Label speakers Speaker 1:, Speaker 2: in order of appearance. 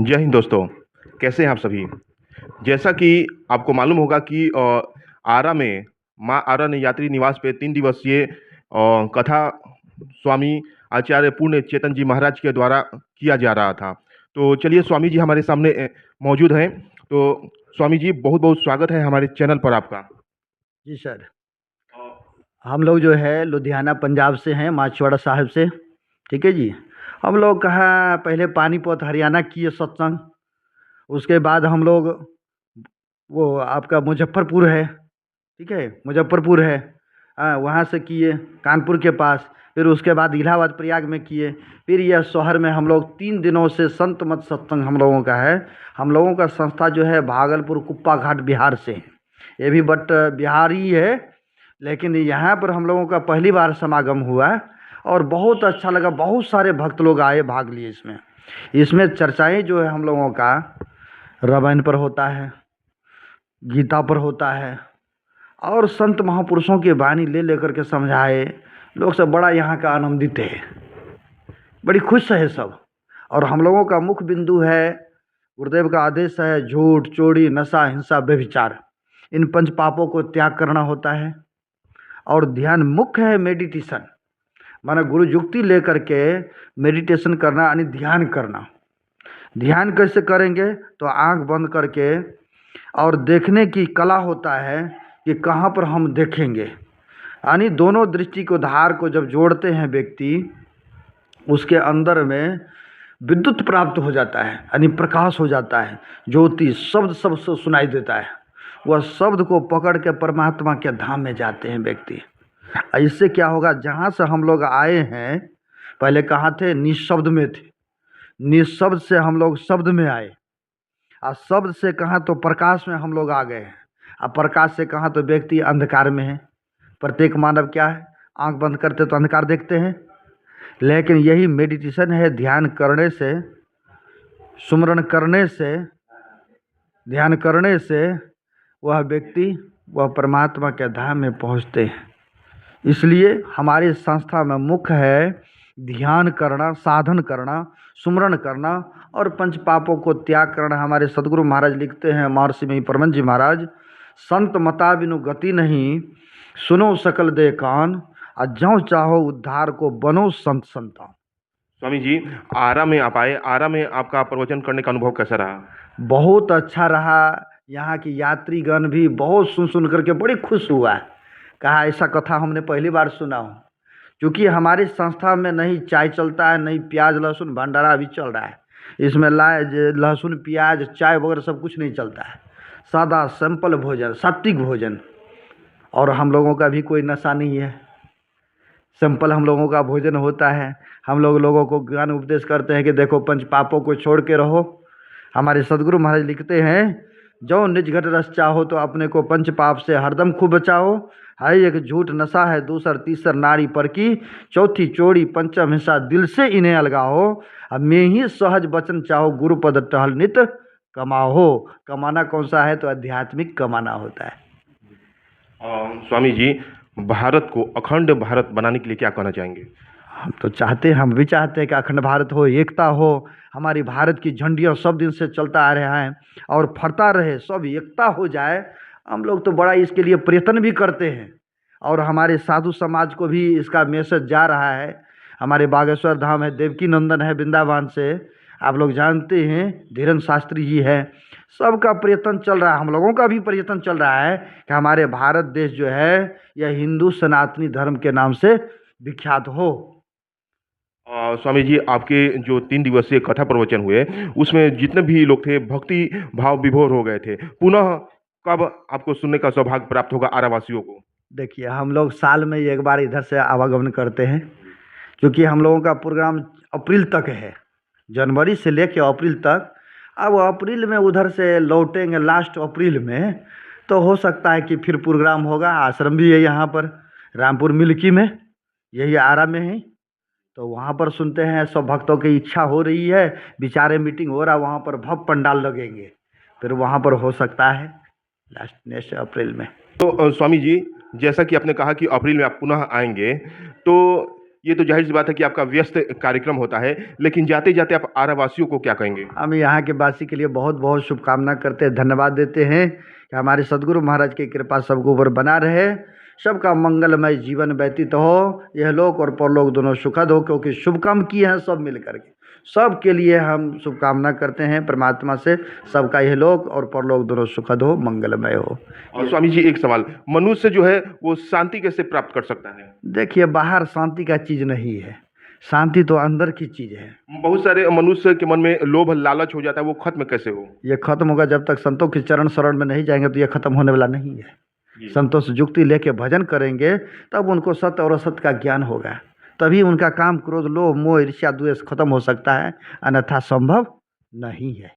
Speaker 1: जय हिंद दोस्तों, कैसे हैं आप सभी? जैसा कि आपको मालूम होगा कि आरा में माँ आरा यात्री निवास पे 3 दिवसीय कथा स्वामी आचार्य पूर्ण चेतन जी महाराज के द्वारा किया जा रहा था। तो चलिए स्वामी जी हमारे सामने मौजूद हैं। तो स्वामी जी बहुत-बहुत स्वागत है हमारे चैनल पर आपका।
Speaker 2: जी सर। हम लोग जो है लुधियाना पंजाब से हैं, माछवाड़ा साहिब से। ठीक है जी। हम लोग कहाँ पहले पानीपत हरियाणा किए सत्संग। उसके बाद हम लोग वो आपका मुजफ्फरपुर है, ठीक है, मुजफ्फरपुर है, हाँ, वहाँ से किए कानपुर के पास। फिर उसके बाद इलाहाबाद प्रयाग में किए। फिर यह शहर में हम लोग 3 दिनों से संत मत सत्संग हम लोगों का है। हम लोगों का संस्था जो है भागलपुर कुप्पा घाट बिहार से है। ये भी बट बिहार ही है, लेकिन यहाँ पर हम लोगों का पहली बार समागम हुआ है और बहुत अच्छा लगा। बहुत सारे भक्त लोग आए, भाग लिए इसमें। इसमें चर्चाएं जो है हम लोगों का रामायण पर होता है, गीता पर होता है, और संत महापुरुषों की वाणी ले लेकर के समझाए। लोग सब बड़ा यहाँ का आनंदित है, बड़ी खुश है सब। और हम लोगों का मुख्य बिंदु है, गुरुदेव का आदेश है, झूठ, चोरी, नशा, हिंसा, व्यभिचार, इन पंच पापों को त्याग करना होता है। और ध्यान मुख्य है मेडिटेशन, माना गुरु युक्ति लेकर के मेडिटेशन करना यानी ध्यान करना। ध्यान कैसे करेंगे? तो आंख बंद करके, और देखने की कला होता है कि कहाँ पर हम देखेंगे, यानी दोनों दृष्टि को धार को जब जोड़ते हैं व्यक्ति, उसके अंदर में विद्युत प्राप्त हो जाता है, यानी प्रकाश हो जाता है, ज्योति शब्द सब सुनाई देता है। वह शब्द को पकड़ के परमात्मा के धाम में जाते हैं व्यक्ति। इससे क्या होगा? जहाँ से हम लोग आए हैं, पहले कहाँ थे? निशब्द में थे। निशब्द से हम लोग शब्द में आए, और शब्द से कहाँ तो प्रकाश में हम लोग आ गए हैं। अब प्रकाश से कहाँ तो व्यक्ति अंधकार में है। प्रत्येक मानव क्या है? आंख बंद करते तो अंधकार देखते हैं। लेकिन यही मेडिटेशन है, ध्यान करने से, सुमरण करने से, ध्यान करने से वह व्यक्ति वह परमात्मा के धाम में पहुँचते हैं। इसलिए हमारी संस्था में मुख्य है ध्यान करना, साधन करना, सुमरण करना और पंच पापों को त्याग करना। हमारे सदगुरु महाराज लिखते हैं, महर्षि में परमंश जी महाराज, संत मता बिनु गति नहीं, सुनो सकल दे कान, और ज्यों चाहो उद्धार को बनो संत संतान।
Speaker 1: स्वामी जी, आरा में आप आए, आरा में आपका प्रवचन करने का अनुभव कैसा रहा?
Speaker 2: बहुत अच्छा रहा। यहाँ की यात्रीगण भी बहुत सुन करके बड़ी खुश हुआ है। कहा ऐसा कथा हमने पहली बार सुना हो। क्योंकि हमारी संस्था में नहीं चाय चलता है, नहीं प्याज लहसुन, भंडारा अभी चल रहा है। इसमें लहसुन प्याज चाय वगैरह सब कुछ नहीं चलता है। सादा सिंपल भोजन, सात्विक भोजन। और हम लोगों का भी कोई नशा नहीं है, सिंपल हम लोगों का भोजन होता है। हम लोगों को ज्ञान उपदेश करते हैं कि देखो पंच पापों को छोड़ के रहो। हमारे सदगुरु महाराज लिखते हैं, जो निज घट रस चाहो तो अपने को पंच पाप से हरदम खूब बचाओ। है एक झूठ नशा है, दूसर तीसर नारी पर की, चौथी चोरी, पंचम हिंसा, दिल से इन्हें अलगाओ। अब मैं ही सहज वचन चाहो, गुरु पद टहल नित कमाओ। कमाना कौन सा है? तो आध्यात्मिक कमाना होता है।
Speaker 1: स्वामी जी, भारत को अखंड भारत बनाने के लिए क्या कहना चाहेंगे?
Speaker 2: हम तो चाहते हैं, हम भी चाहते हैं कि अखंड भारत हो, एकता हो। हमारी भारत की झंडियाँ सब दिन से चलता आ रहा है और फरता रहे, सब एकता हो जाए। हम लोग तो बड़ा इसके लिए प्रयत्न भी करते हैं, और हमारे साधु समाज को भी इसका मैसेज जा रहा है। हमारे बागेश्वर धाम है, देवकी नंदन है वृंदावन से, आप लोग जानते हैं, धीरेन्द्र शास्त्री जी है। सबका प्रयत्न चल रहा है, हम लोगों का भी प्रयत्न चल रहा है कि हमारे भारत देश जो है यह हिंदू सनातनी धर्म के नाम से विख्यात हो।
Speaker 1: स्वामी जी, आपके जो 3 दिवसीय कथा प्रवचन हुए, उसमें जितने भी लोग थे भक्ति भाव विभोर हो गए थे। पुनः कब आपको सुनने का सौभाग्य प्राप्त होगा आरावासियों को?
Speaker 2: देखिए, हम लोग साल में एक बार इधर से आवागमन करते हैं, क्योंकि हम लोगों का प्रोग्राम अप्रैल तक है, जनवरी से लेकर अप्रैल तक। अब अप्रैल में उधर से लौटेंगे, लास्ट अप्रैल में, तो हो सकता है कि फिर प्रोग्राम होगा। आश्रम भी है यहाँ पर रामपुर मिल्की में, यही आरा में है, तो वहाँ पर सुनते हैं। सब भक्तों की इच्छा हो रही है, विचारे मीटिंग हो रहा है, वहाँ पर भव्य पंडाल लगेंगे, फिर वहाँ पर हो सकता है लास्ट नेक्स्ट अप्रैल में।
Speaker 1: तो स्वामी जी, जैसा कि आपने कहा कि अप्रैल में आप पुनः आएंगे, तो ये तो ज़ाहिर-सी बात है कि आपका व्यस्त कार्यक्रम होता है, लेकिन जाते-जाते आप आरा वासियों को क्या कहेंगे?
Speaker 2: हम यहाँ के वासी के लिए बहुत बहुत शुभकामना करते हैं, धन्यवाद देते हैं कि हमारे सदगुरु महाराज की कृपा सबके ऊपर बना रहे, सबका मंगलमय जीवन व्यतीत हो, यह लोक और परलोक दोनों सुखद हो, क्योंकि शुभ काम किए हैं सब मिल करके। सबके लिए हम शुभकामना करते हैं परमात्मा से, सबका यह लोक और परलोक दोनों सुखद हो, मंगलमय हो।
Speaker 1: और स्वामी जी एक सवाल, मनुष्य जो है वो शांति कैसे प्राप्त कर सकता है?
Speaker 2: देखिए, बाहर शांति का चीज़ नहीं है, शांति तो अंदर की चीज़ है।
Speaker 1: बहुत सारे मनुष्य के मन में लोभ लालच हो जाता है, वो खत्म कैसे हो?
Speaker 2: ये खत्म होगा जब तक संतों के चरण शरण में नहीं जाएंगे, तो ये खत्म होने वाला नहीं है।
Speaker 1: जी।
Speaker 2: संतों से युक्ति लेके भजन करेंगे तब उनको सत्य और असत्य का ज्ञान होगा, तभी उनका काम क्रोध लोभ मोह ईर्ष्या द्वेष खत्म हो सकता है, अन्यथा संभव नहीं है।